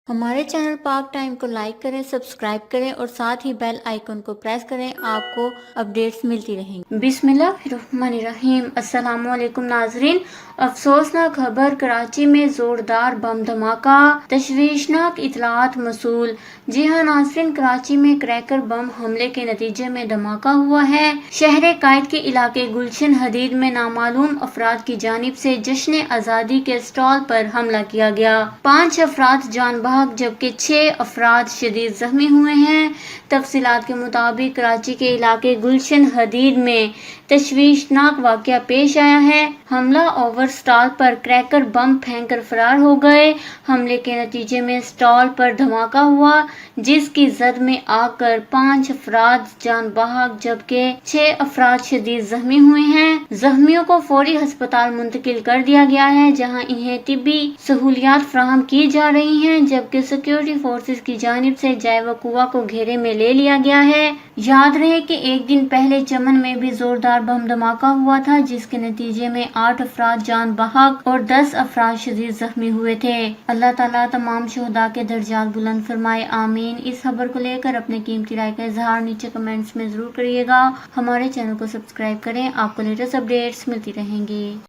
ہمارے چینل پاک ٹائم کو لائک کریں، سبسکرائب کریں اور ساتھ ہی بیل آئیکن کو پریس کریں، آپ کو اپڈیٹس ملتی رہیں گی۔ بسم اللہ الرحمن الرحیم۔ السلام علیکم ناظرین۔ افسوسناک خبر، کراچی میں زوردار بم دھماکہ، تشویشناک اطلاعات موصول۔ جی ہاں ناظرین، کراچی میں کریکر بم حملے کے نتیجے میں دھماکہ ہوا ہے۔ شہر قائد کے علاقے گلشن حدید میں نامعلوم افراد کی جانب سے جشن آزادی کے اسٹال پر حملہ کیا گیا۔ 5 افراد جان بحق جبکہ 6 افراد شدید زخمی ہوئے ہیں۔ تفصیلات کے مطابق کراچی کے علاقے گلشن حدید میں تشویشناک واقعہ پیش آیا ہے۔ حملہ آور اسٹال پر کریکر بم پھینک کر فرار ہو گئے۔ حملے کے نتیجے میں اسٹال پر دھماکہ ہوا جس کی زد میں آ کر 5 افراد جان بحق جبکہ 6 افراد شدید زخمی ہوئے ہیں۔ زخمیوں کو فوری ہسپتال منتقل کر دیا گیا ہے جہاں انہیں طبی سہولیات فراہم کی جا رہی ہیں، جبکہ سیکورٹی فورسز کی جانب سے جائے وقوع کو گھیرے میں لے لیا گیا ہے۔ یاد رہے کہ ایک دن پہلے چمن میں بھی زوردار بم دھماکہ ہوا تھا جس کے نتیجے میں 8 افراد جان بحق اور 10 افراد شدید زخمی ہوئے تھے۔ اللہ تعالیٰ تمام شہداء کے درجات بلند فرمائے، آمین۔ اس خبر کو لے کر اپنے قیمتی رائے کا اظہار نیچے کمنٹس میں ضرور کریے گا۔ ہمارے چینل کو سبسکرائب کریں، آپ کو لیٹسٹ اپڈیٹس ملتی رہیں گی۔